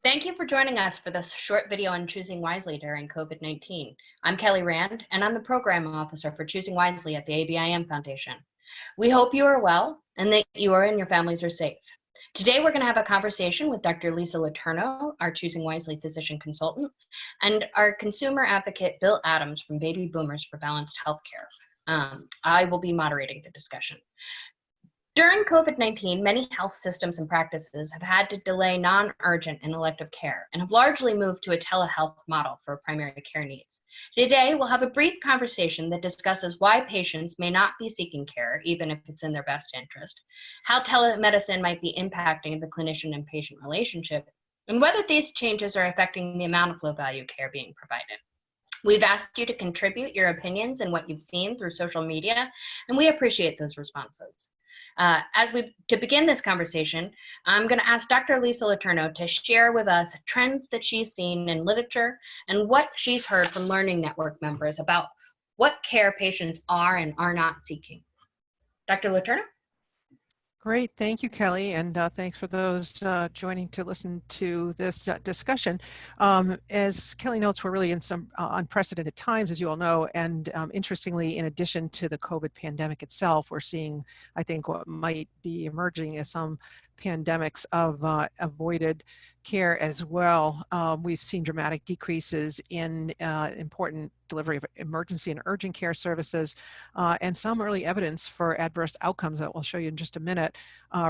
Thank you for joining us for this short video on choosing wisely during COVID-19. I'm Kelly Rand, and I'm the Program Officer for Choosing Wisely at the ABIM Foundation. We hope you are well and that you and your families are safe. Today, we're going to have a conversation with Dr. Lisa Letourneau, our Choosing Wisely physician consultant, and our consumer advocate, Bill Adams from Baby Boomers for Balanced Healthcare. I will be moderating the discussion. During COVID-19, many health systems and practices have had to delay non-urgent and elective care and have largely moved to a telehealth model for primary care needs. Today, we'll have a brief conversation that discusses why patients may not be seeking care, even if it's in their best interest, how telemedicine might be impacting the clinician and patient relationship, and whether these changes are affecting the amount of low-value care being provided. We've asked you to contribute your opinions and what you've seen through social media, and we appreciate those responses. To begin this conversation, I'm going to ask Dr. Lisa Letourneau to share with us trends that she's seen in literature and what she's heard from Learning Network members about what care patients are and are not seeking. Dr. Letourneau? Great, thank you, Kelly, and thanks for those joining to listen to this discussion. As Kelly notes, we're really in some unprecedented times, as you all know, and interestingly, in addition to the COVID pandemic itself, we're seeing, I think, what might be emerging as some pandemics of avoided care as well. We've seen dramatic decreases in important delivery of emergency and urgent care services, and some early evidence for adverse outcomes that we'll show you in just a minute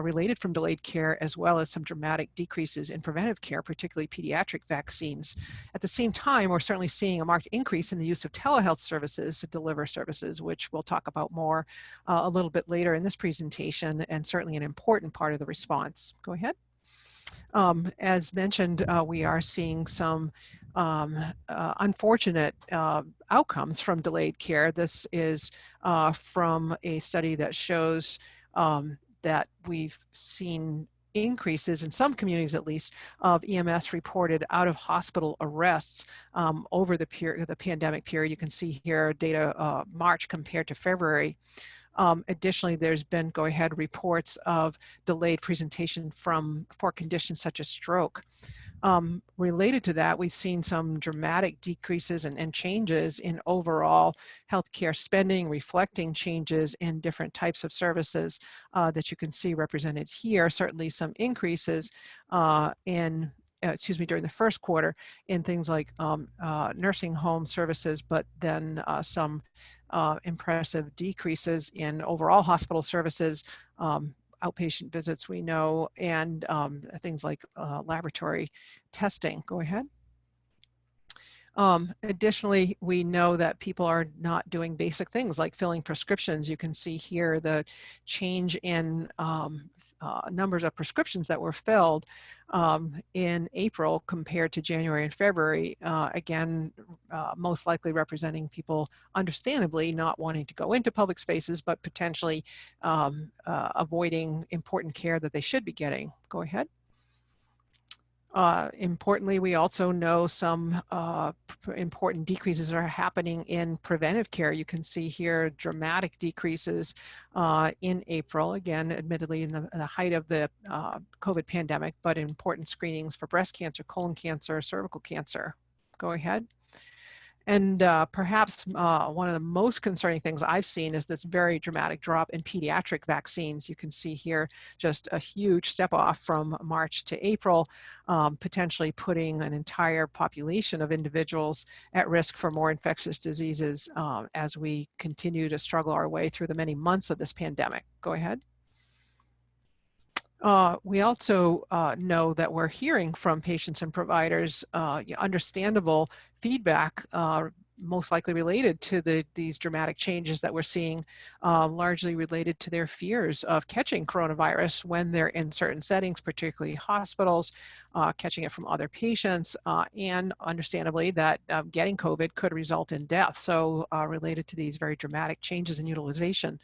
related from delayed care, as well as some dramatic decreases in preventive care, particularly pediatric vaccines. At the same time, we're certainly seeing a marked increase in the use of telehealth services to deliver services, which we'll talk about more a little bit later in this presentation, and certainly an important part of the response. Go ahead. As mentioned, we are seeing some unfortunate outcomes from delayed care. This is from a study that shows that we've seen increases in some communities, at least, of EMS reported out-of-hospital arrests over the pandemic period. You can see here data March compared to February. Additionally, there's been go-ahead reports of delayed presentation for conditions such as stroke. Related to that, we've seen some dramatic decreases and changes in overall healthcare spending, reflecting changes in different types of services that you can see represented here. Certainly some increases during the first quarter in things like nursing home services, but then some impressive decreases in overall hospital services, outpatient visits we know, and things like laboratory testing. Go ahead. Additionally, we know that people are not doing basic things like filling prescriptions. You can see here the change in numbers of prescriptions that were filled in April compared to January and February, again, most likely representing people understandably not wanting to go into public spaces, but potentially avoiding important care that they should be getting. Go ahead. Importantly, we also know some important decreases are happening in preventive care. You can see here dramatic decreases in April, again, admittedly in the height of the COVID pandemic, but important screenings for breast cancer, colon cancer, cervical cancer. Go ahead. And perhaps one of the most concerning things I've seen is this very dramatic drop in pediatric vaccines. You can see here just a huge step off from March to April, potentially putting an entire population of individuals at risk for more infectious diseases as we continue to struggle our way through the many months of this pandemic. Go ahead. We also know that we're hearing from patients and providers understandable feedback, most likely related to these dramatic changes that we're seeing, largely related to their fears of catching coronavirus when they're in certain settings, particularly hospitals, catching it from other patients, and understandably that getting COVID could result in death. So related to these very dramatic changes in utilization.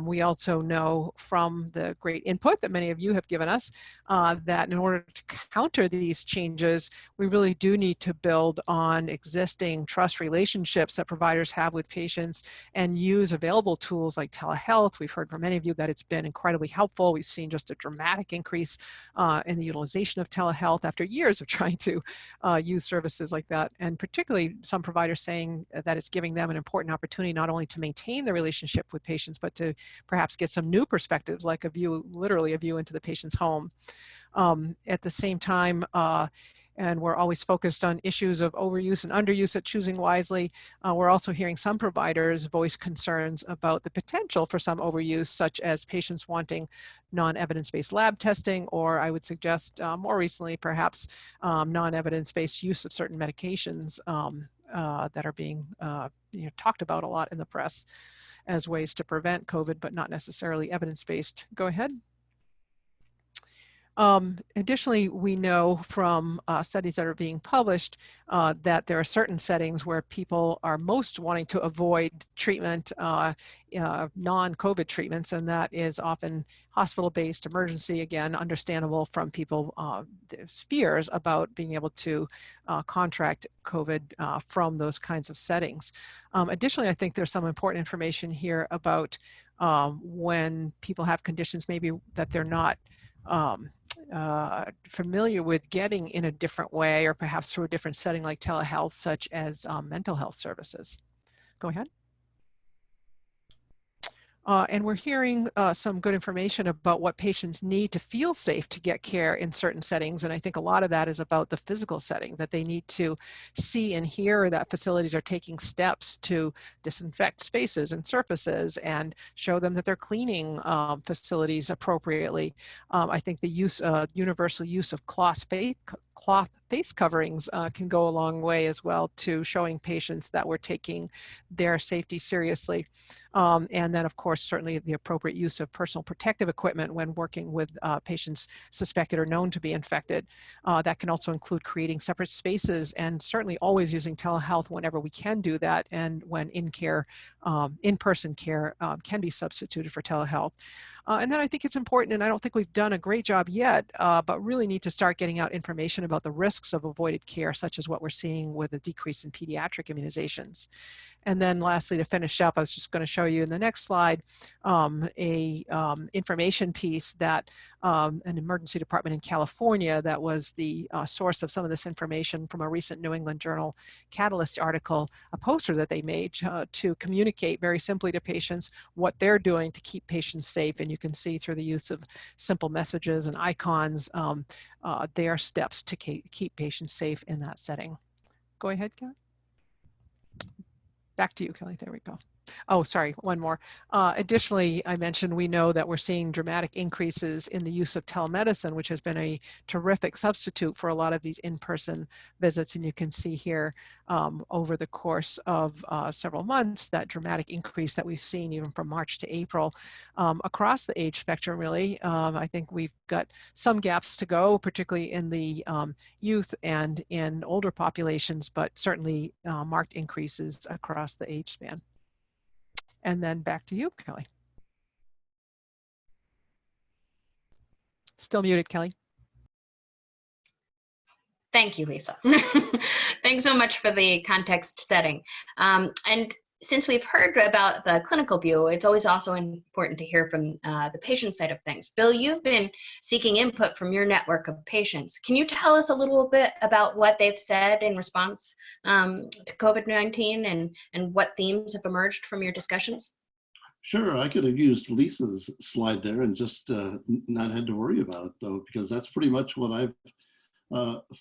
We also know from the great input that many of you have given us that in order to counter these changes, we really do need to build on existing trust relationships that providers have with patients and use available tools like telehealth. We've heard from many of you that it's been incredibly helpful. We've seen just a dramatic increase in the utilization of telehealth after years of trying to use services like that, and particularly some providers saying that it's giving them an important opportunity not only to maintain the relationship with patients, but to perhaps get some new perspectives, like a view, literally a view into the patient's home. At the same time, and we're always focused on issues of overuse and underuse at Choosing Wisely. We're also hearing some providers voice concerns about the potential for some overuse, such as patients wanting non-evidence-based lab testing, or I would suggest more recently, perhaps non-evidence-based use of certain medications that are being talked about a lot in the press as ways to prevent COVID, but not necessarily evidence-based. Go ahead. Additionally, we know from studies that are being published that there are certain settings where people are most wanting to avoid treatment, non-COVID treatments, and that is often hospital-based emergency, again, understandable from people, there's fears about being able to contract COVID from those kinds of settings. Additionally, I think there's some important information here about when people have conditions maybe that they're not familiar with getting in a different way, or perhaps through a different setting like telehealth, such as mental health services. Go ahead. And we're hearing some good information about what patients need to feel safe to get care in certain settings. And I think a lot of that is about the physical setting, that they need to see and hear that facilities are taking steps to disinfect spaces and surfaces and show them that they're cleaning facilities appropriately. I think the universal use of cloth face coverings can go a long way as well to showing patients that we're taking their safety seriously. And then, of course, certainly the appropriate use of personal protective equipment when working with patients suspected or known to be infected. That can also include creating separate spaces, and certainly always using telehealth whenever we can do that, and when in-person care can be substituted for telehealth. And then I think it's important, and I don't think we've done a great job yet, but really need to start getting out information about the risks of avoided care, such as what we're seeing with a decrease in pediatric immunizations. And then lastly, to finish up, I was just going to show you in the next slide information piece that an emergency department in California that was the source of some of this information from a recent New England Journal Catalyst article, a poster that they made to communicate very simply to patients what they're doing to keep patients safe. And you can see through the use of simple messages and icons, their steps to keep patients safe in that setting. Go ahead, Kelly. Back to you, Kelly. There we go. Oh, sorry, one more. Additionally, I mentioned we know that we're seeing dramatic increases in the use of telemedicine, which has been a terrific substitute for a lot of these in-person visits. And you can see here over the course of several months, that dramatic increase that we've seen even from March to April across the age spectrum, really. I think we've got some gaps to go, particularly in the youth and in older populations, but certainly marked increases across the age span. And then back to you, Kelly. Still muted, Kelly. Thank you, Lisa. Thanks so much for the context setting. And since we've heard about the clinical view, it's always also important to hear from the patient side of things. Bill, you've been seeking input from your network of patients. Can you tell us a little bit about what they've said in response to COVID-19 and what themes have emerged from your discussions? Sure, I could have used Lisa's slide there and just not had to worry about it, though, because that's pretty much what I've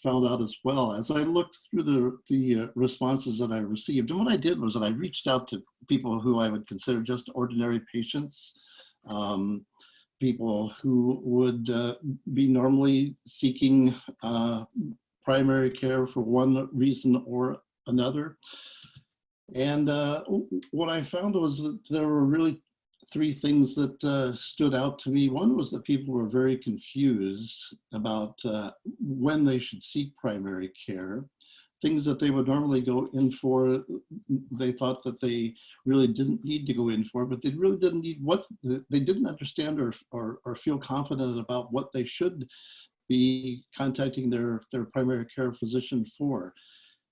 found out as well. As I looked through the responses that I received, and what I did was that I reached out to people who I would consider just ordinary patients, people who would be normally seeking primary care for one reason or another. And what I found was that there were really three things that stood out to me. One was that people were very confused about when they should seek primary care. Things that they would normally go in for, they thought that they really didn't need to go in for, but they really didn't need they didn't understand or feel confident about what they should be contacting their primary care physician for.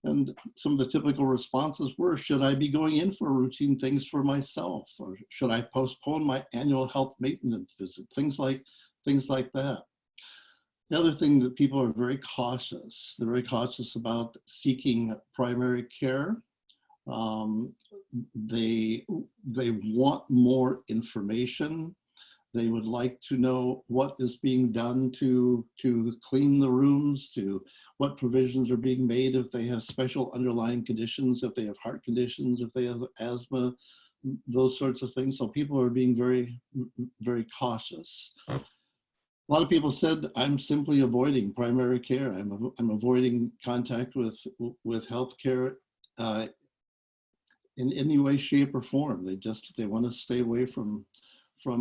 And some of the typical responses were, should I be going in for routine things for myself? Or should I postpone my annual health maintenance visit? Things like that. The other thing that people are very cautious. They're very cautious about seeking primary care. They want more information. They would like to know what is being done to clean the rooms, to what provisions are being made if they have special underlying conditions, if they have heart conditions, if they have asthma, those sorts of things. So people are being very, very cautious. A lot of people said, I'm simply avoiding primary care. I'm avoiding contact with healthcare in any way, shape, or form. They want to stay away from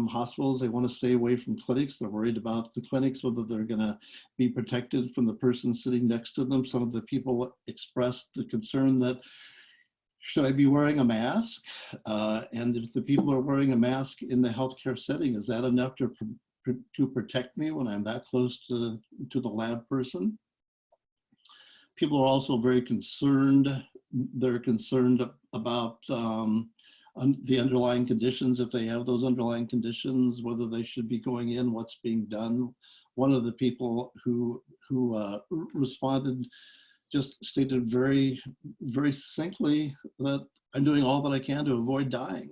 hospitals. They want to stay away from clinics. They're worried about the clinics, whether they're going to be protected from the person sitting next to them. Some of the people expressed the concern that, should I be wearing a mask? And if the people are wearing a mask in the healthcare setting, is that enough to protect me when I'm that close to the lab person? People are also very concerned. They're concerned about the underlying conditions, if they have those underlying conditions, whether they should be going in, what's being done. One of the people who responded just stated very, very succinctly that I'm doing all that I can to avoid dying.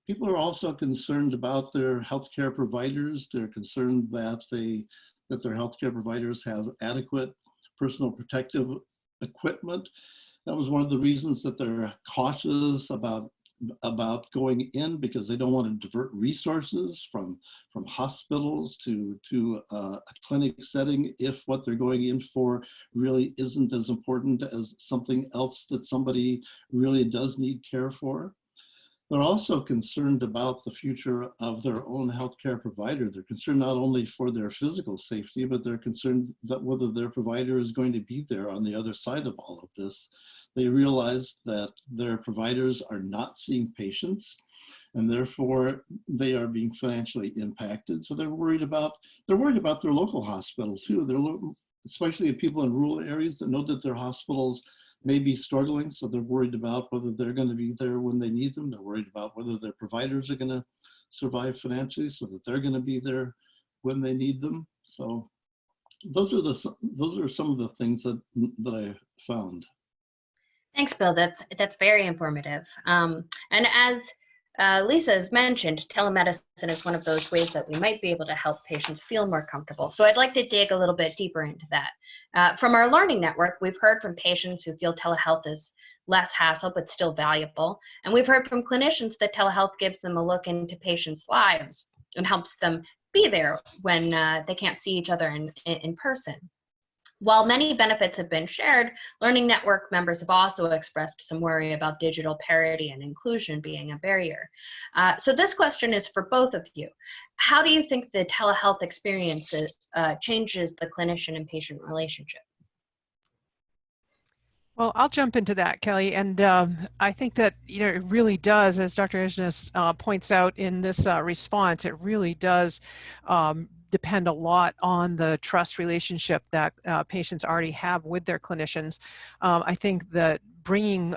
People are also concerned about their healthcare providers. They're concerned that their healthcare providers have adequate personal protective equipment. That was one of the reasons that they're cautious about going in, because they don't want to divert resources from hospitals to a clinic setting if what they're going in for really isn't as important as something else that somebody really does need care for. They're also concerned about the future of their own healthcare provider. They're concerned not only for their physical safety, but they're concerned that whether their provider is going to be there on the other side of all of this. They realize that their providers are not seeing patients, and therefore they are being financially impacted. So they're worried about their local hospital too. Especially people in rural areas that know that their hospitals may be struggling. So they're worried about whether they're going to be there when they need them. They're worried about whether their providers are going to survive financially so that they're going to be there when they need them. So those are some of the things that I found. Thanks, Bill. That's very informative. And as Lisa has mentioned, telemedicine is one of those ways that we might be able to help patients feel more comfortable. So I'd like to dig a little bit deeper into that. From our learning network, we've heard from patients who feel telehealth is less hassle, but still valuable. And we've heard from clinicians that telehealth gives them a look into patients' lives and helps them be there when they can't see each other in person. While many benefits have been shared, Learning Network members have also expressed some worry about digital parity and inclusion being a barrier. So this question is for both of you. How do you think the telehealth experience changes the clinician and patient relationship? Well, I'll jump into that, Kelly. And I think that, it really does, as Dr. Ejnes points out in this response, it really does depend a lot on the trust relationship that patients already have with their clinicians. I think that bringing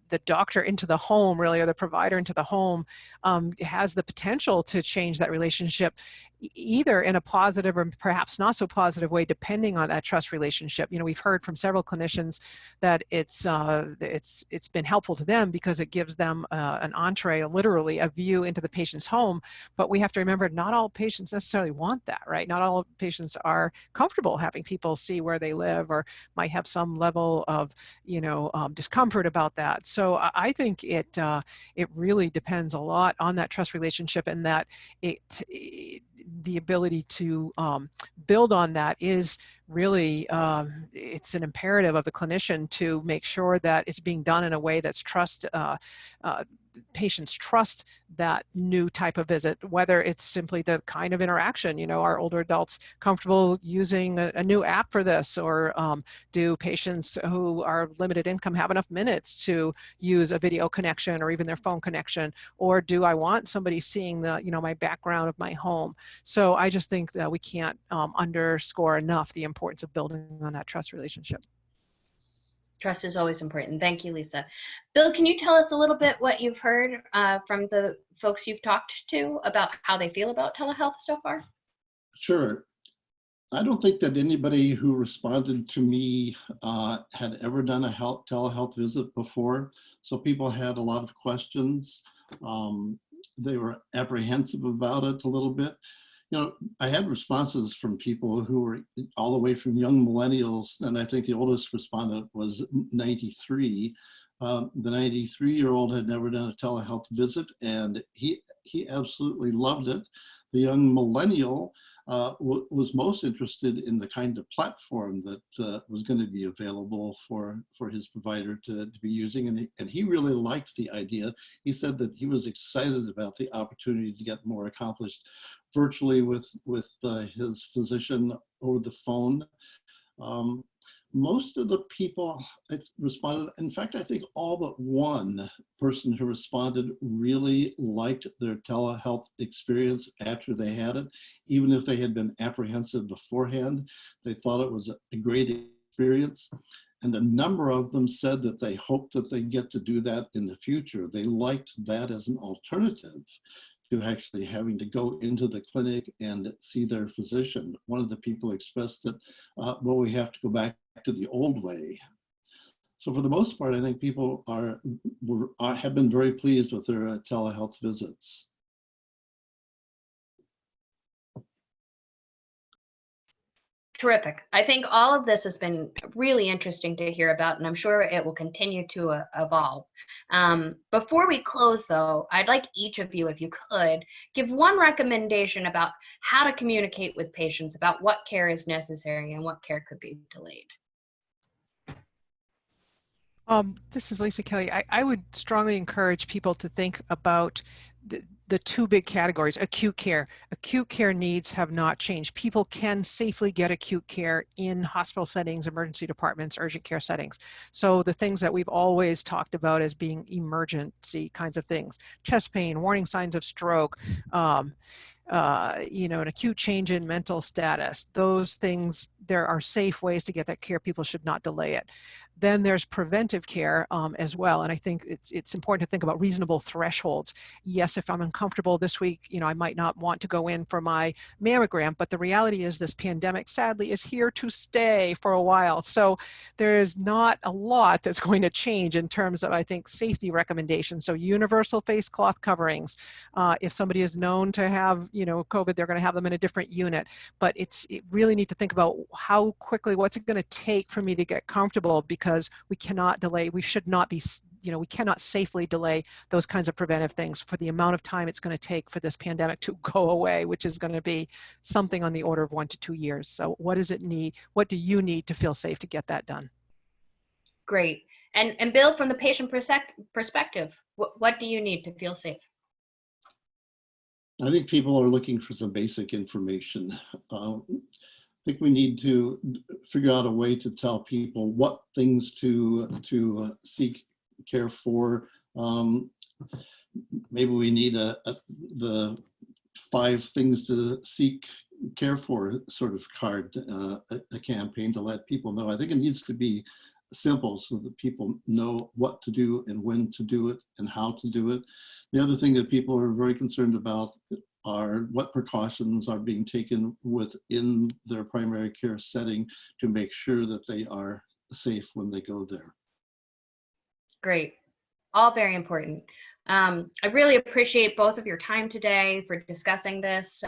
the doctor into the home, really, or the provider into the home, has the potential to change that relationship, either in a positive or perhaps not so positive way, depending on that trust relationship. We've heard from several clinicians that it's been helpful to them because it gives them an entree, literally a view into the patient's home. But we have to remember, not all patients necessarily want that, right? Not all patients are comfortable having people see where they live, or might have some level of, discomfort about that. So I think it really depends a lot on that trust relationship, and that the ability to build on that is really, it's an imperative of the clinician to make sure that it's being done in a way that's patients trust that new type of visit, whether it's simply the kind of interaction, are older adults comfortable using a new app for this, or do patients who are limited income have enough minutes to use a video connection or even their phone connection, or do I want somebody seeing the, my background of my home? So I just think that we can't underscore enough the importance of building on that trust relationship. Trust is always important. Thank you, Lisa. Bill, can you tell us a little bit what you've heard from the folks you've talked to about how they feel about telehealth so far? Sure. I don't think that anybody who responded to me had ever done a telehealth visit before. So people had a lot of questions. They were apprehensive about it a little bit. You know, I had responses from people who were all the way from young millennials, and I think the oldest respondent was 93. The 93-year-old had never done a telehealth visit, and he absolutely loved it. The young millennial was most interested in the kind of platform that was going to be available for his provider to be using, and he really liked the idea. He said that he was excited about the opportunity to get more accomplished virtually with his physician over the phone. Most of the people responded, in fact, I think all but one person who responded really liked their telehealth experience after they had it. Even if they had been apprehensive beforehand, they thought it was a great experience. And a number of them said that they hoped that they get to do that in the future. They liked that as an alternative to actually having to go into the clinic and see their physician. One of the people expressed that, well, we have to go back to the old way. So for the most part, I think people have been very pleased with their telehealth visits. Terrific. I think all of this has been really interesting to hear about, and I'm sure it will continue to evolve. Before we close, though, I'd like each of you, if you could, give one recommendation about how to communicate with patients about what care is necessary and what care could be delayed. This is Lisa Kelly. I would strongly encourage people to think about the two big categories. Acute care. Acute care needs have not changed. People can safely get acute care in hospital settings, emergency departments, urgent care settings. So the things that we've always talked about as being emergency kinds of things, chest pain, warning signs of stroke, an acute change in mental status, those things, there are safe ways to get that care. People should not delay it. Then there's preventive care as well. And I think it's important to think about reasonable thresholds. Yes, if I'm uncomfortable this week, I might not want to go in for my mammogram, but the reality is this pandemic sadly is here to stay for a while. So there is not a lot that's going to change in terms of, I think, safety recommendations. So universal face cloth coverings. If somebody is known to have, COVID, they're going to have them in a different unit. But it really need to think about how quickly, what's it going to take for me to get comfortable, because we cannot delay, we should not be, we cannot safely delay those kinds of preventive things for the amount of time it's going to take for this pandemic to go away, which is going to be something on the order of 1 to 2 years. So what does it need? What do you need to feel safe to get that done? Great. And Bill, from the patient perspective, what do you need to feel safe? I think people are looking for some basic information. I think we need to figure out a way to tell people what things to seek care for. Maybe we need the 5 things to seek care for sort of card, a campaign to let people know. I think it needs to be simple so that people know what to do and when to do it and how to do it. The other thing that people are very concerned about are what precautions are being taken within their primary care setting to make sure that they are safe when they go there. Great. All very important. I really appreciate both of your time today for discussing this,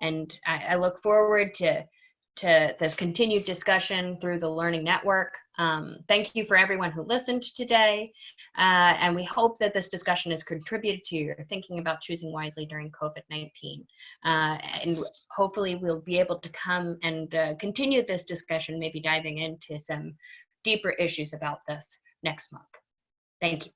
and I look forward to this continued discussion through the Learning Network. Thank you for everyone who listened today, and we hope that this discussion has contributed to your thinking about choosing wisely during COVID-19. And hopefully we'll be able to come and continue this discussion, maybe diving into some deeper issues about this next month. Thank you.